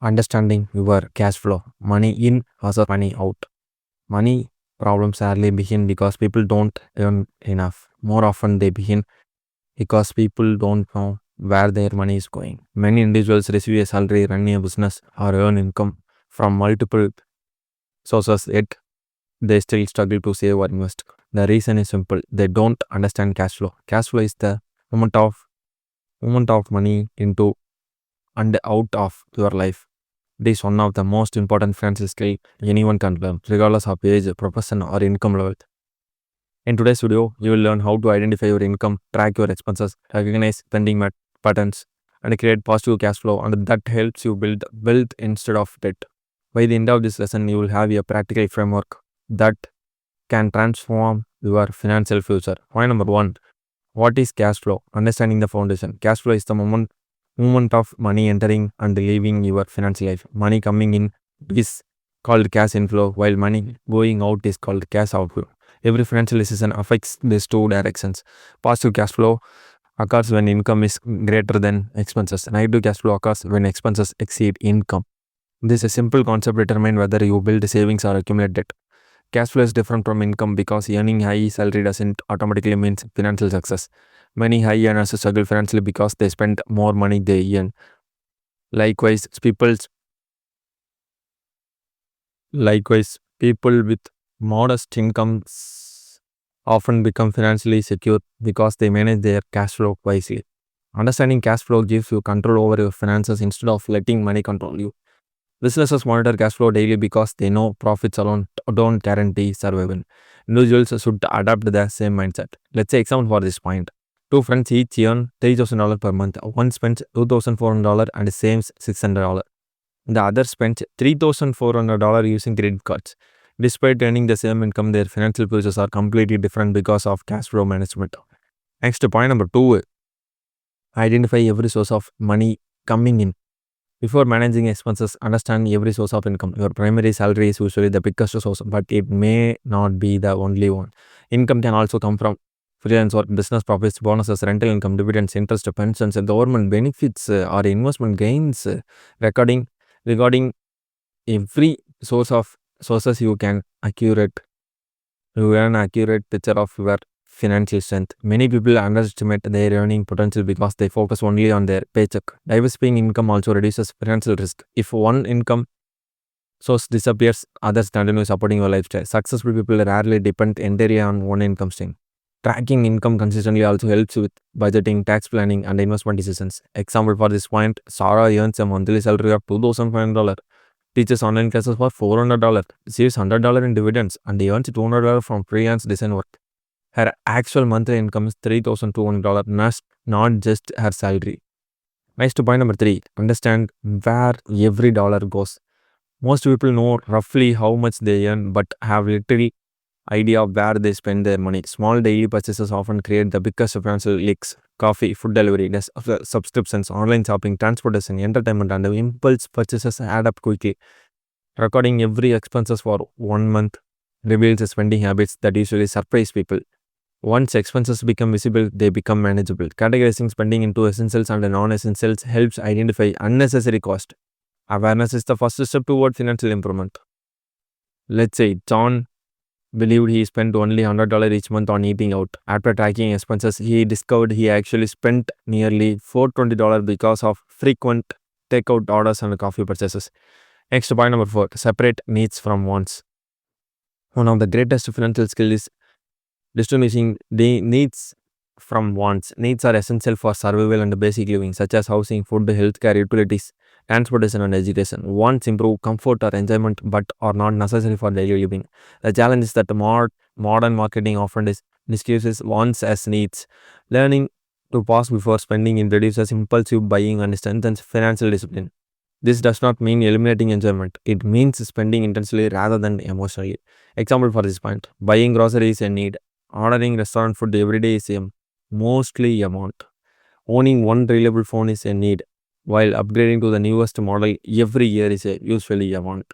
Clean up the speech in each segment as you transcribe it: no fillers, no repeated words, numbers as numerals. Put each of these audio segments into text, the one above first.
Understanding your cash flow, money in versus money out. Money problems rarely begin because people don't earn enough. More often, they begin because people don't know where their money is going. Many individuals receive a salary, run a business, or earn income from multiple sources, yet they still struggle to save or invest. The reason is simple: they don't understand cash flow. Cash flow is the movement of money into and out of your life. It is one of the most important financial skills anyone can learn, regardless of age, profession, or income level. In today's video, you will learn how to identify your income, track your expenses, recognize spending patterns, and create positive cash flow, and that helps you build wealth instead of debt. By the end of this lesson, you will have a practical framework that can transform your financial future. Point number one: what is cash flow? Understanding the foundation. Cash flow is the movement of money entering and leaving your financial life. Money coming in is called cash inflow, while money going out is called cash outflow. Every financial decision affects these two directions. Positive cash flow occurs when income is greater than expenses. Negative cash flow occurs when expenses exceed income. This is a simple concept determine whether you build savings or accumulate debt. Cash flow is different from income because earning high salary doesn't automatically mean financial success. Many high earners struggle financially because they spend more money they earn. Likewise, people with modest incomes often become financially secure because they manage their cash flow wisely. Understanding cash flow gives you control over your finances instead of letting money control you. Businesses monitor cash flow daily because they know profits alone don't guarantee survival. Individuals should adopt the same mindset. Let's say example for this point. Two friends each earn $3,000 per month. One spends $2,400 and saves $600. The other spends $3,400 using credit cards. Despite earning the same income, their financial futures are completely different because of cash flow management. Next, point number two: identify every source of money coming in. Before managing expenses, understand every source of income. Your primary salary is usually the biggest source, but it may not be the only one. Income can also come from freelance work, business profits, bonuses, rental income, dividends, interest, pensions, government benefits, or investment gains. Regarding every sources, you earn accurate picture of your financial strength. Many people underestimate their earning potential because they focus only on their paycheck. Diversifying income also reduces financial risk. If one income source disappears, others continue supporting your lifestyle. Successful people rarely depend entirely on one income stream. Tracking income consistently also helps with budgeting, tax planning, and investment decisions. Example for this point: Sarah earns a monthly salary of $2,500, teaches online classes for $400, saves $100 in dividends, and earns $200 from freelance design work. Her actual monthly income is $3,200, not just her salary. Next, point number three: understand where every dollar goes. Most people know roughly how much they earn but have little idea of where they spend their money. Small daily purchases often create the biggest financial leaks. Coffee, food delivery, subscriptions, online shopping, transportation, entertainment, and impulse purchases add up quickly. Recording every expenses for 1 month reveals spending habits that usually surprise people. Once expenses become visible, they become manageable. Categorizing spending into essentials and non-essentials helps identify unnecessary cost. Awareness is the first step toward financial improvement. Let's say John believed he spent only $100 each month on eating out. After tracking expenses, he discovered he actually spent nearly $420 because of frequent takeout orders and coffee purchases. Next, point number four: separate needs from wants. One of the greatest financial skills is distinguishing the needs from wants. Needs are essential for survival and basic living, such as housing, food, healthcare, utilities, transportation, and education. Wants improve comfort or enjoyment but are not necessary for daily living. The challenge is that modern marketing often disguises wants as needs. Learning to pause before spending reduces impulsive buying and strengthens financial discipline. This does not mean eliminating enjoyment. It means spending intensely rather than emotionally. Example for this point: buying groceries is a need. Ordering restaurant food every day is mostly a want. Owning one reliable phone is a need, while upgrading to the newest model every year is usually a want.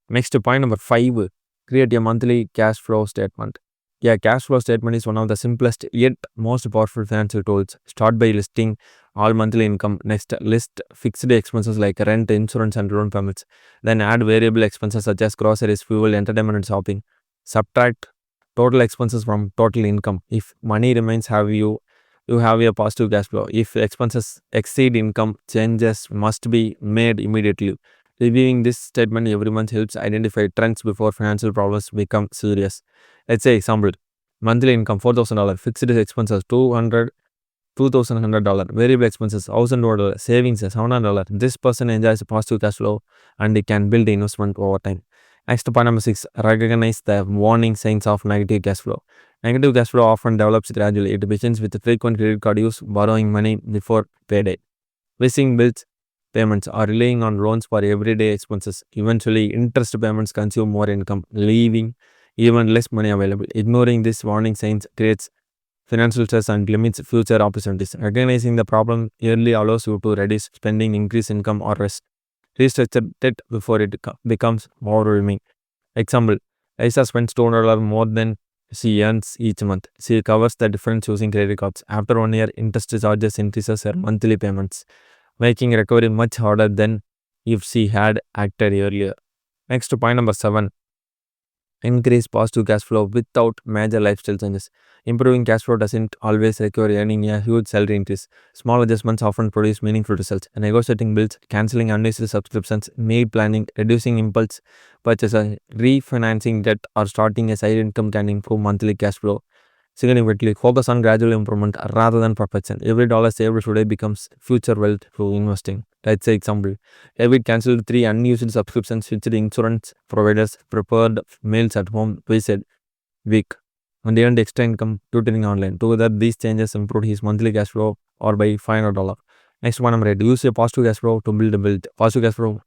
Next, point number five: create a monthly cash flow statement. A cash flow statement is one of the simplest yet most powerful financial tools. Start by listing all monthly income. Next, list fixed expenses like rent, insurance, and loan payments. Then add variable expenses such as groceries, fuel, entertainment, and shopping. Subtract total expenses from total income. If money remains, you have a positive cash flow. If expenses exceed income, changes must be made immediately. Reviewing this statement every month helps identify trends before financial problems become serious. Let's say example, monthly income $4,000, fixed expenses $2,100, variable expenses $1,000, savings $700. This person enjoys a positive cash flow and they can build investment over time. Next, point number 6, recognize the warning signs of negative cash flow. Negative cash flow often develops gradually. It begins with frequent credit card use, borrowing money before payday, missing bills payments, or relying on loans for everyday expenses. Eventually, interest payments consume more income, leaving even less money available. Ignoring these warning signs creates financial stress and limits future opportunities. Recognizing the problem early allows you to reduce spending, increase income, or restructure debt before it becomes overwhelming. Example, Lisa spends $200 more than she earns each month. She covers the difference using credit cards. After 1 year, interest charges increases her monthly payments, making recovery much harder than if she had acted earlier. Next, point number 7, increase positive cash flow without major lifestyle changes. Improving cash flow doesn't always require earning a huge salary increase. Small adjustments often produce meaningful results. Negotiating bills, canceling unnecessary subscriptions, meal planning, reducing impulse purchases, refinancing debt, or starting a side income can improve monthly cash flow significantly. Focus on gradual improvement rather than perfection. Every dollar saved today becomes future wealth through investing. Let's say example, David cancelled 3 unused subscriptions, switched insurance providers, prepared meals at home twice a week, and earned extra income tutoring online. Together, these changes improved his monthly cash flow or by $500. Next one, number 8, use your positive cash flow to build a wealth. Positive cash flow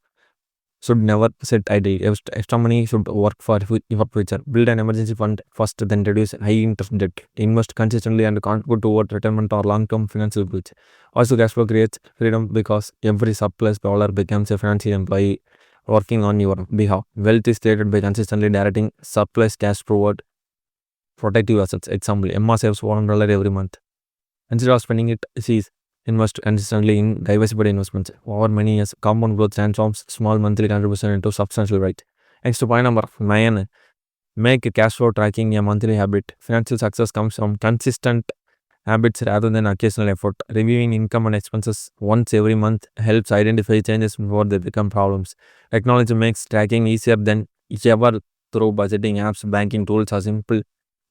should never sit idle. Extra money should work for your future. Build an emergency fund first, then reduce high interest debt. Invest consistently and contribute toward retirement or long-term financial goals. Also, cash flow creates freedom because every surplus dollar becomes a financial employee working on your behalf. Wealth is created by consistently directing surplus cash toward protective assets. Example, Emma saves $100 every month. Instead of spending it, she invest consistently in diversified investments. Over many years, compound growth transforms small monthly contribution into substantial wealth. Next, point number 9, make cash flow tracking a monthly habit. Financial success comes from consistent habits rather than occasional effort. Reviewing income and expenses once every month helps identify changes before they become problems. Technology makes tracking easier than ever through budgeting apps, banking tools, or simple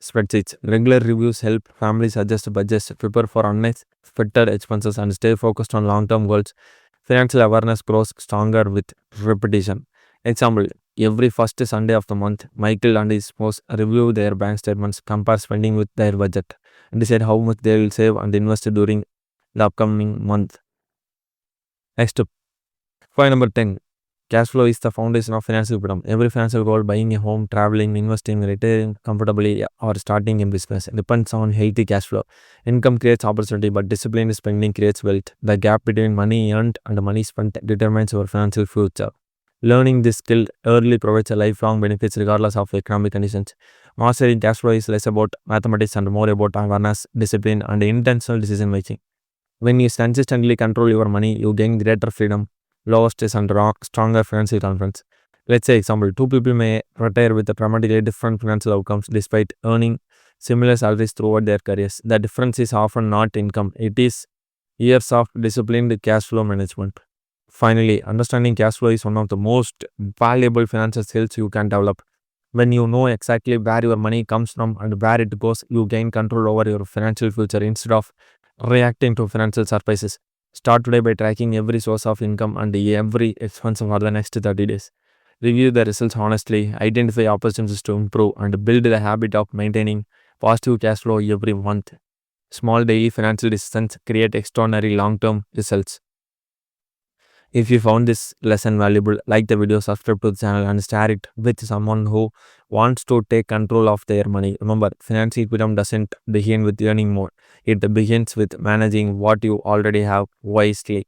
spreadsheets. Regular reviews help families adjust budgets, prepare for unexpected expenses, and stay focused on long-term goals. Financial awareness grows stronger with repetition. Example, every first Sunday of the month, Michael and his spouse review their bank statements, compare spending with their budget, and decide how much they will save and invest during the upcoming month. Next, point number 10. Cash flow is the foundation of financial freedom. Every financial goal, buying a home, traveling, investing, retiring comfortably, or starting a business, depends on healthy cash flow. Income creates opportunity, but disciplined spending creates wealth. The gap between money earned and money spent determines your financial future. Learning this skill early provides a lifelong benefits regardless of economic conditions. Mastering cash flow is less about mathematics and more about awareness, discipline, and intentional decision making. When you consistently control your money, you gain greater freedom, lower stress, and stronger financial confidence. Let's say example, 2 people may retire with dramatically different financial outcomes despite earning similar salaries throughout their careers. The difference is often not income, it is years of disciplined cash flow management. Finally, understanding cash flow is one of the most valuable financial skills you can develop. When you know exactly where your money comes from and where it goes, you gain control over your financial future instead of reacting to financial surprises. Start today by tracking every source of income and every expense for the next 30 days. Review the results honestly, identify opportunities to improve, and build the habit of maintaining positive cash flow every month. Small daily financial decisions create extraordinary long-term results. If you found this lesson valuable, like the video, subscribe to the channel, and share it with someone who wants to take control of their money. Remember, financial freedom doesn't begin with earning more. It begins with managing what you already have wisely.